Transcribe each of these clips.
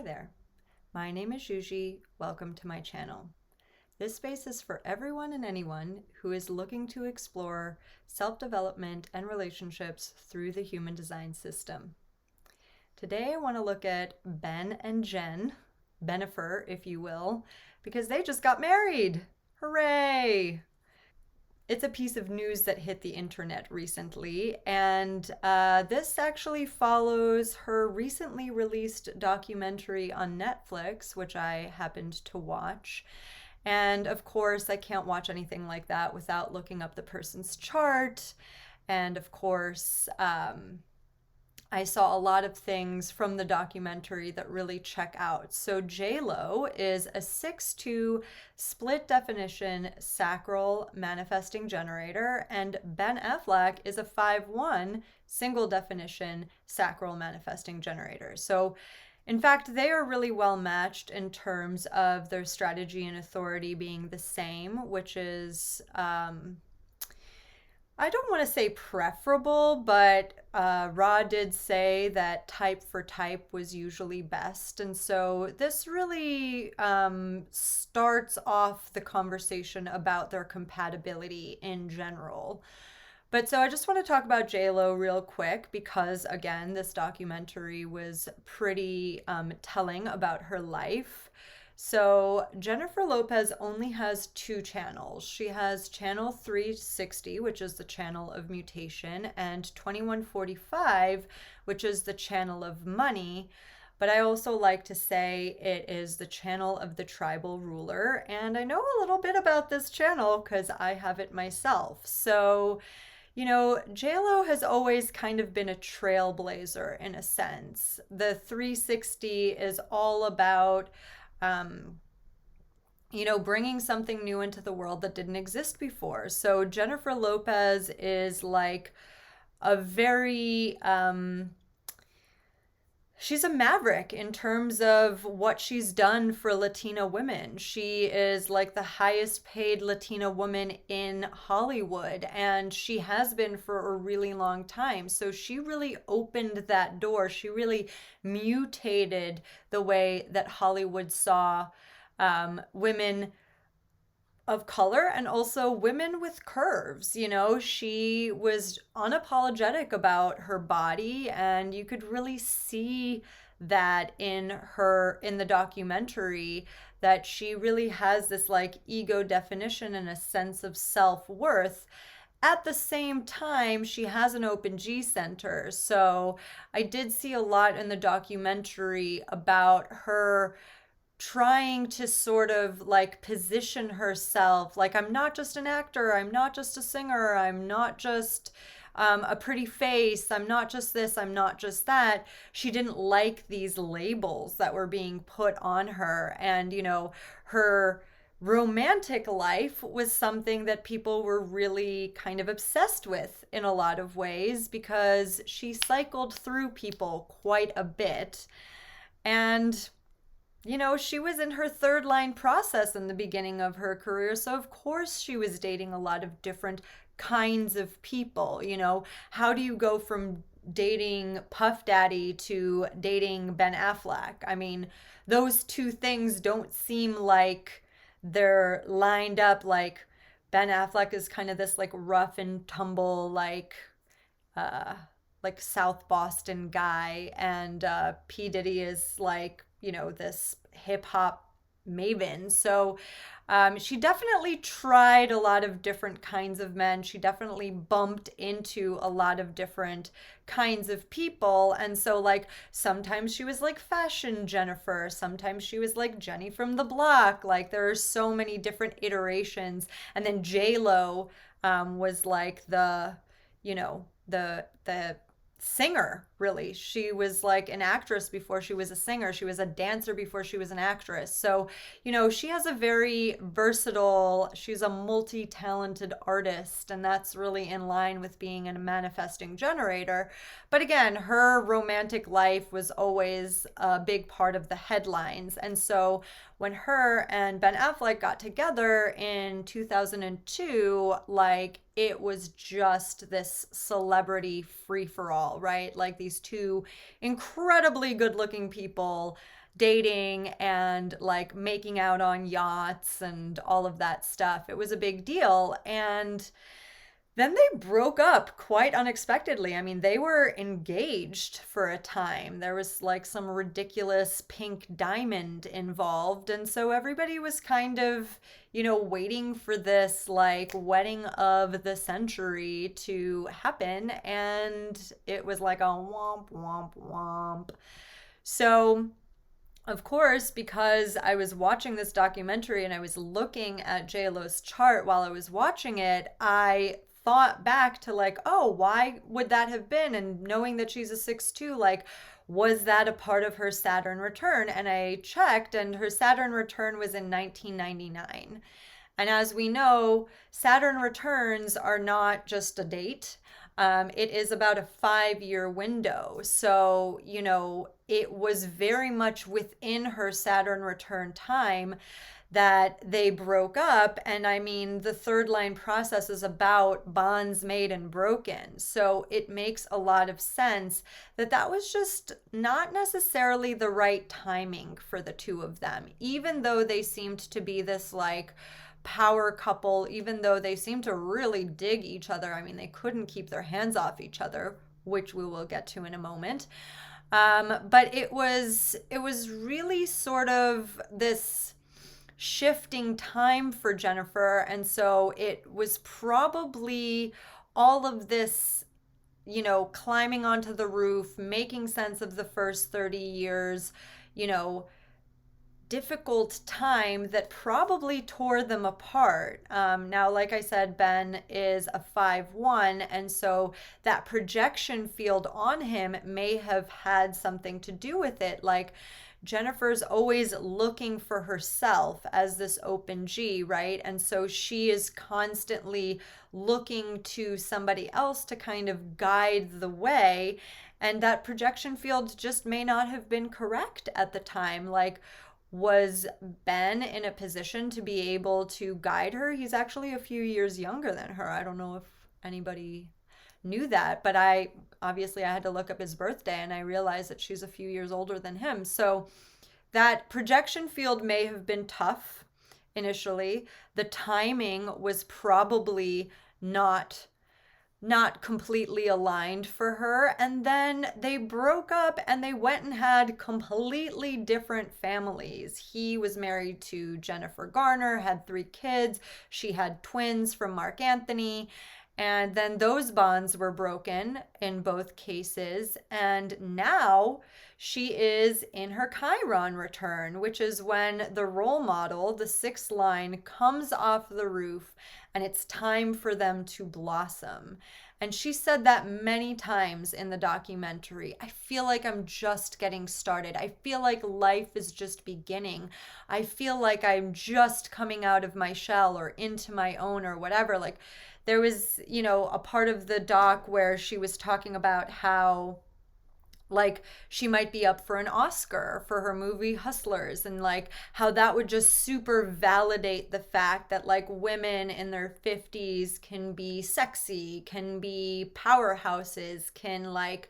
Hi there, my name is Yuji. Welcome to my channel. This space is for everyone and anyone who is looking to explore self-development and relationships through the human design system. Today I want to look at Ben and Jen, Benifer if you will, because they just got married. Hooray! It's a piece of news that hit the internet recently, and this actually follows her recently released documentary on Netflix, which I happened to watch. And of course, I can't watch anything like that without looking up the person's chart. And of course, I saw a lot of things from the documentary that really check out. So JLo is a 6'2" split definition sacral manifesting generator, and Ben Affleck is a 5'1" single definition sacral manifesting generator. So in fact, they are really well matched in terms of their strategy and authority being the same, which is I don't want to say preferable, but Ra did say that type for type was usually best. And so this really starts off the conversation about their compatibility in general. But so I just want to talk about JLo real quick because, again, this documentary was pretty telling about her life. So Jennifer Lopez only has two channels. She has channel 360, which is the channel of mutation, and 2145, which is the channel of money. But I also like to say it is the channel of the tribal ruler. And I know a little bit about this channel because I have it myself. So, JLo has always kind of been a trailblazer in a sense. The 360 is all about um, bringing something new into the world that didn't exist before. So Jennifer Lopez is like a very, she's a maverick in terms of what she's done for Latina women. She is like the highest paid Latina woman in Hollywood, and she has been for a really long time. So she really opened that door. She really mutated the way that Hollywood saw women of color and also women with curves. She was unapologetic about her body, and you could really see that in the documentary, that she really has this like ego definition and a sense of self-worth. At the same time, she has an open G center. So I did see a lot in the documentary about her trying to sort of like position herself like, I'm not just an actor, I'm not just a singer, I'm not just a pretty face, I'm not just this, I'm not just that. She didn't like these labels that were being put on her. And, her romantic life was something that people were really kind of obsessed with in a lot of ways because she cycled through people quite a bit. And she was in her third line process in the beginning of her career. So, of course, she was dating a lot of different kinds of people. How do you go from dating Puff Daddy to dating Ben Affleck? I mean, those two things don't seem like they're lined up. Like, Ben Affleck is kind of this like rough and tumble, uh, like South Boston guy, and P. Diddy is like, this hip hop maven. So she definitely tried a lot of different kinds of men. She definitely bumped into a lot of different kinds of people. And so, like, sometimes she was like fashion Jennifer, sometimes she was like Jenny from the block. Like, there are so many different iterations. And then J-Lo was like the singer, really. She was like an actress before she was a singer. She was a dancer before she was an actress. So, she has a very versatile, she's a multi-talented artist, and that's really in line with being a manifesting generator. But again, her romantic life was always a big part of the headlines. And so when her and Ben Affleck got together in 2002, like it was just this celebrity free for all, right? Like these two incredibly good looking people dating and like making out on yachts and all of that stuff. It was a big deal. And then they broke up quite unexpectedly. I mean, they were engaged for a time. There was like some ridiculous pink diamond involved. And so everybody was kind of, waiting for this like wedding of the century to happen. And it was like a womp, womp, womp. So of course, because I was watching this documentary and I was looking at JLo's chart while I was watching it, I thought back to like, oh, why would that have been? And knowing that she's a 6'2", like, was that a part of her Saturn return? And I checked, and her Saturn return was in 1999. And as we know, Saturn returns are not just a date. It is about a 5-year window. So, it was very much within her Saturn return time that they broke up. And I mean, the third line process is about bonds made and broken. So it makes a lot of sense that that was just not necessarily the right timing for the two of them, even though they seemed to be this like power couple, even though they seemed to really dig each other. I mean, they couldn't keep their hands off each other, which we will get to in a moment. But it was really sort of this shifting time for Jennifer. And so it was probably all of this, climbing onto the roof, making sense of the first 30 years, difficult time that probably tore them apart. Now, like I said, Ben is a 5'1", and so that projection field on him may have had something to do with it. Like, Jennifer's always looking for herself as this open G, right? And so she is constantly looking to somebody else to kind of guide the way. And that projection field just may not have been correct at the time. Like, was Ben in a position to be able to guide her? He's actually a few years younger than her. I don't know if anybody knew that, but I had to look up his birthday and I realized that she's a few years older than him. So that projection field may have been tough initially. The timing was probably not completely aligned for her. And then they broke up and they went and had completely different families. He was married to Jennifer Garner, had 3 kids. She had twins from Mark Anthony. And then those bonds were broken in both cases. And now she is in her Chiron return, which is when the role model, the 6th line, comes off the roof and it's time for them to blossom. And she said that many times in the documentary. I feel like I'm just getting started. I feel like life is just beginning. I feel like I'm just coming out of my shell or into my own or whatever. Like, there was, a part of the doc where she was talking about how like she might be up for an Oscar for her movie Hustlers, and like how that would just super validate the fact that like women in their 50s can be sexy, can be powerhouses, can like,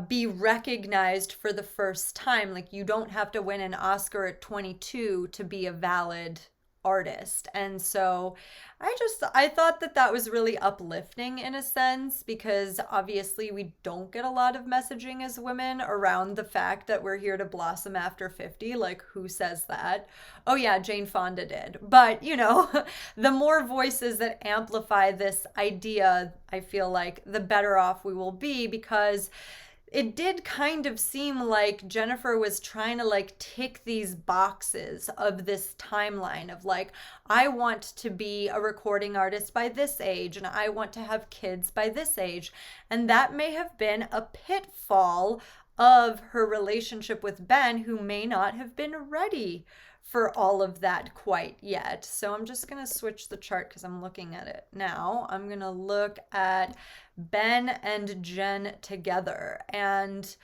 be recognized for the first time. Like, you don't have to win an Oscar at 22 to be a valid artist. And so I thought that was really uplifting in a sense, because obviously we don't get a lot of messaging as women around the fact that we're here to blossom after 50. Like, who says that? Oh yeah, Jane Fonda did. But the more voices that amplify this idea, I feel like the better off we will be, because it did kind of seem like Jennifer was trying to like tick these boxes of this timeline of like, I want to be a recording artist by this age and I want to have kids by this age. And that may have been a pitfall of her relationship with Ben, who may not have been ready for all of that quite yet. So I'm just going to switch the chart because I'm looking at it now. I'm going to look at Ben and Jen together. And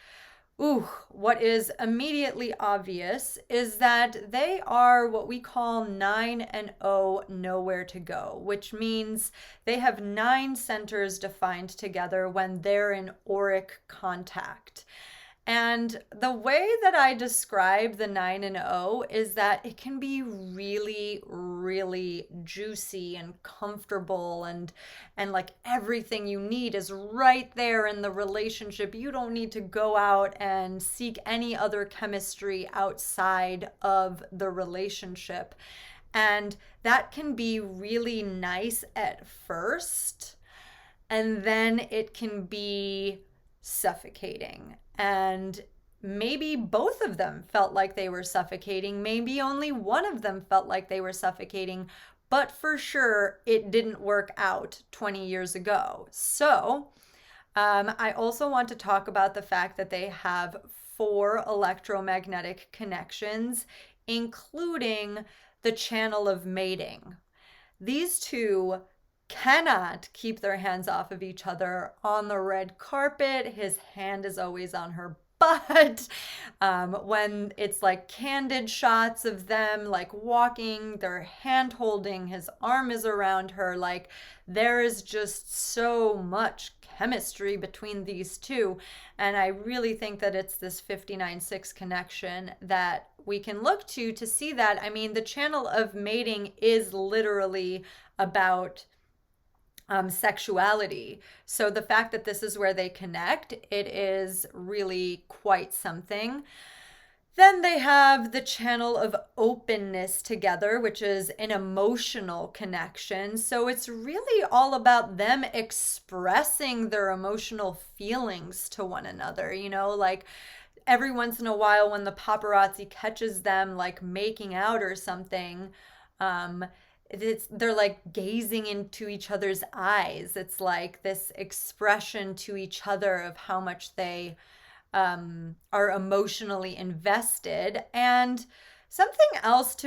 Ooh, what is immediately obvious is that they are what we call 9 and O nowhere to go, which means they have 9 centers defined together when they're in auric contact. And the way that I describe the 9 and O is that it can be really, really juicy and comfortable, and like everything you need is right there in the relationship. You don't need to go out and seek any other chemistry outside of the relationship. And that can be really nice at first, and then it can be suffocating. And maybe both of them felt like they were suffocating. Maybe only one of them felt like they were suffocating. But for sure, it didn't work out 20 years ago. So, I also want to talk about the fact that they have 4 electromagnetic connections, including the channel of mating. These two cannot keep their hands off of each other on the red carpet. His hand is always on her butt. When it's like candid shots of them like walking, they're hand holding, his arm is around her. Like there is just so much chemistry between these two. And I really think that it's this 59-6 connection that we can look to see that. I mean, the channel of mating is literally about sexuality. So the fact that this is where they connect, it is really quite something. Then they have the channel of openness together, which is an emotional connection. So it's really all about them expressing their emotional feelings to one another, like every once in a while when the paparazzi catches them like making out or something, they're like gazing into each other's eyes. It's like this expression to each other of how much they are emotionally invested. And something else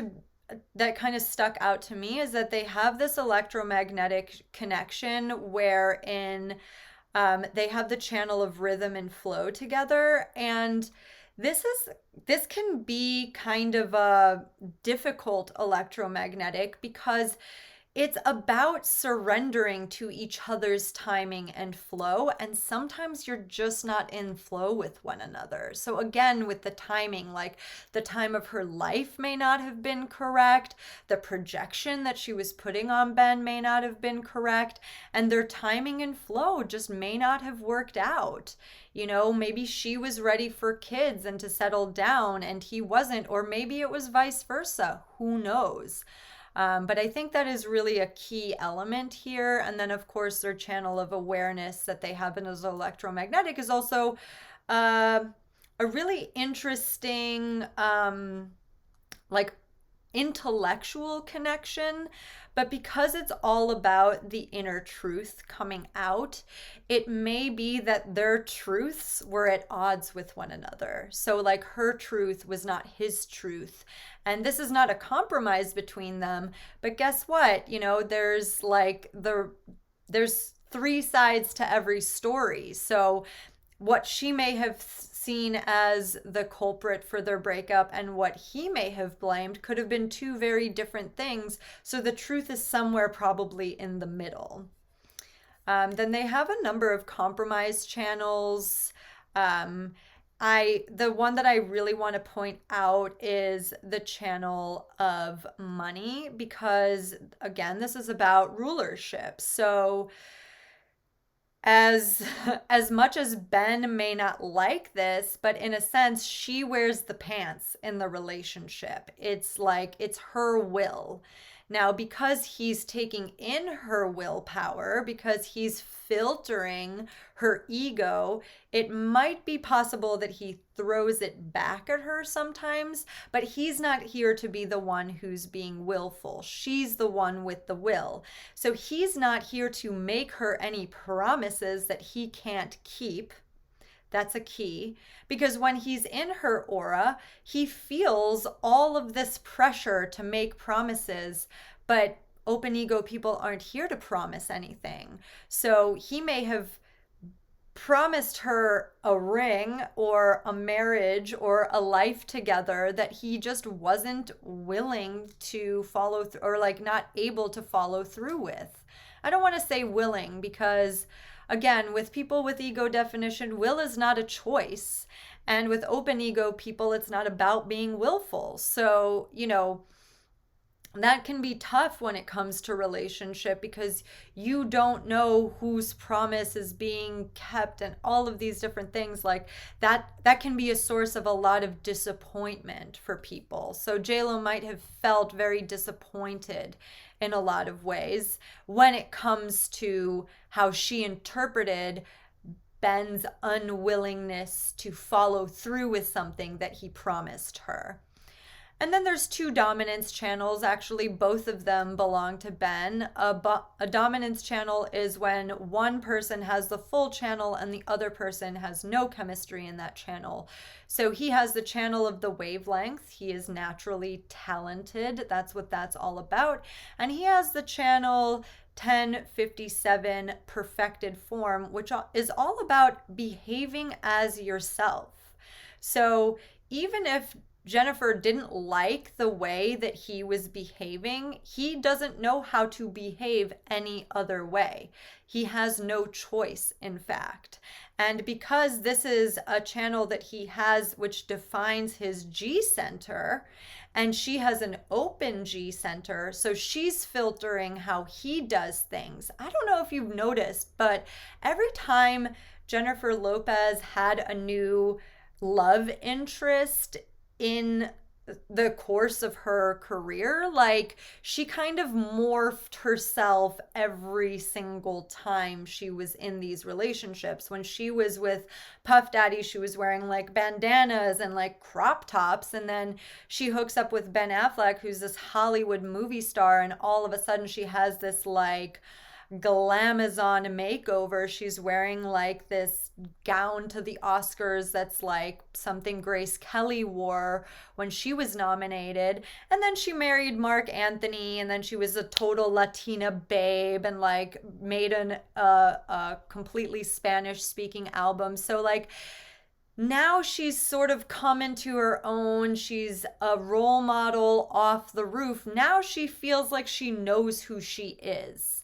that kind of stuck out to me is that they have this electromagnetic connection wherein they have the channel of rhythm and flow together. And this can be kind of a difficult electromagnetic because it's about surrendering to each other's timing and flow, and sometimes you're just not in flow with one another. So again, with the timing, like the time of her life may not have been correct, the projection that she was putting on Ben may not have been correct, and their timing and flow just may not have worked out. Maybe she was ready for kids and to settle down and he wasn't, or maybe it was vice versa. Who knows? But I think that is really a key element here. And then, of course, their channel of awareness that they have in as electromagnetic is also a really interesting, like, intellectual connection. But because it's all about the inner truth coming out, it may be that their truths were at odds with one another. So, like, her truth was not his truth. And this is not a compromise between them. But guess what? There's 3 sides to every story. So, what she may have seen as the culprit for their breakup and what he may have blamed could have been 2 very different things. So the truth is somewhere probably in the middle. Then they have a number of compromise channels. The one that I really want to point out is the channel of money, because again, this is about rulership. So as as much as Ben may not like this, but in a sense she wears the pants in the relationship. It's like it's her will. Now, because he's taking in her willpower, because he's filtering her ego, it might be possible that he throws it back at her sometimes, but he's not here to be the one who's being willful. She's the one with the will. So he's not here to make her any promises that he can't keep. That's a key, because when he's in her aura, he feels all of this pressure to make promises, but open ego people aren't here to promise anything. So he may have promised her a ring or a marriage or a life together that he just wasn't willing to follow through, or like not able to follow through with. I don't want to say willing because, again, with people with ego definition, will is not a choice. And with open ego people, it's not about being willful. So, that can be tough when it comes to relationship because you don't know whose promise is being kept and all of these different things like that can be a source of a lot of disappointment for people. So JLo might have felt very disappointed in a lot of ways when it comes to how she interpreted Ben's unwillingness to follow through with something that he promised her. And then there's two dominance channels. Actually, both of them belong to Ben. A dominance channel is when one person has the full channel and the other person has no chemistry in that channel. So he has the channel of the wavelength. He is naturally talented. That's what that's all about. And he has the channel 1057 perfected form, which is all about behaving as yourself. So even if Jennifer didn't like the way that he was behaving, he doesn't know how to behave any other way. He has no choice, in fact. And because this is a channel that he has, which defines his G center, and she has an open G center, so she's filtering how he does things. I don't know if you've noticed, but every time Jennifer Lopez had a new love interest in the course of her career, like she kind of morphed herself every single time she was in these relationships. When she was with Puff Daddy, she was wearing like bandanas and like crop tops, and then she hooks up with Ben Affleck, who's this Hollywood movie star, and all of a sudden she has this like glamazon makeover. She's wearing like this gown to the Oscars that's like something Grace Kelly wore when she was nominated. And then she married Mark Anthony, and then she was a total Latina babe and like made a completely Spanish speaking album. So like now she's sort of come into her own. She's a role model off the roof. Now she feels like she knows who she is.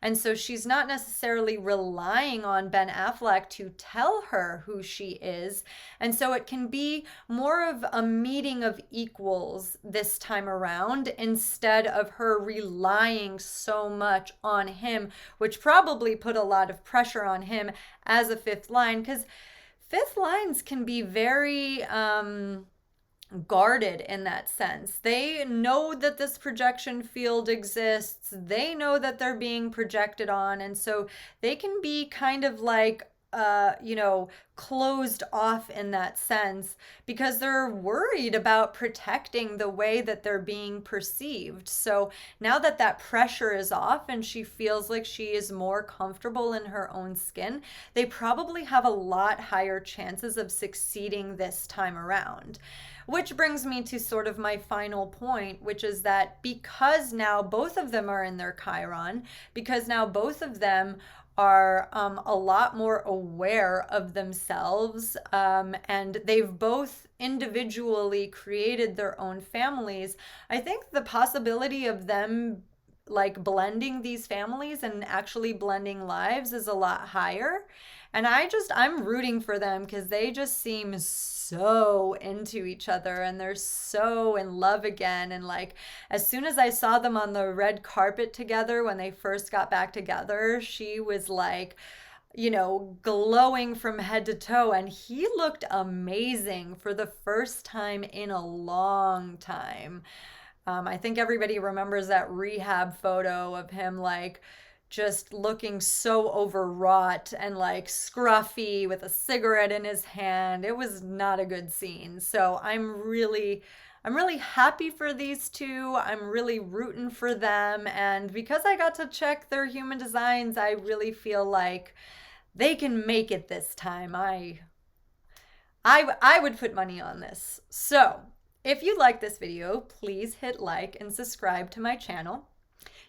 And so she's not necessarily relying on Ben Affleck to tell her who she is. And so it can be more of a meeting of equals this time around instead of her relying so much on him, which probably put a lot of pressure on him as a fifth line, because fifth lines can be very guarded in that sense. They know that this projection field exists. They know that they're being projected on. And so they can be kind of like, closed off in that sense because they're worried about protecting the way that they're being perceived. So now that that pressure is off and she feels like she is more comfortable in her own skin, they probably have a lot higher chances of succeeding this time around. Which brings me to sort of my final point, which is that because now both of them are in their Chiron, because now both of them are a lot more aware of themselves, and they've both individually created their own families, I think the possibility of them like blending these families and actually blending lives is a lot higher. And I'm rooting for them because they just seem so into each other and they're so in love again. And like, as soon as I saw them on the red carpet together when they first got back together, she was like, glowing from head to toe. And he looked amazing for the first time in a long time. I think everybody remembers that rehab photo of him like just looking so overwrought and like scruffy with a cigarette in his hand. It was not a good scene. So I'm really happy for these two. I'm really rooting for them. And because I got to check their human designs, I really feel like they can make it this time. I would put money on this. So if you like this video, please hit like and subscribe to my channel.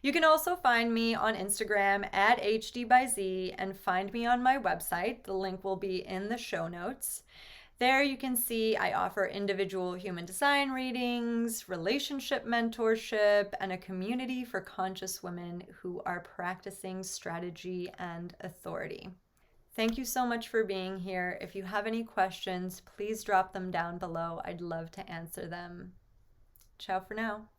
You can also find me on Instagram at HD by Z and find me on my website. The link will be in the show notes. There you can see I offer individual human design readings, relationship mentorship, and a community for conscious women who are practicing strategy and authority. Thank you so much for being here. If you have any questions, please drop them down below. I'd love to answer them. Ciao for now.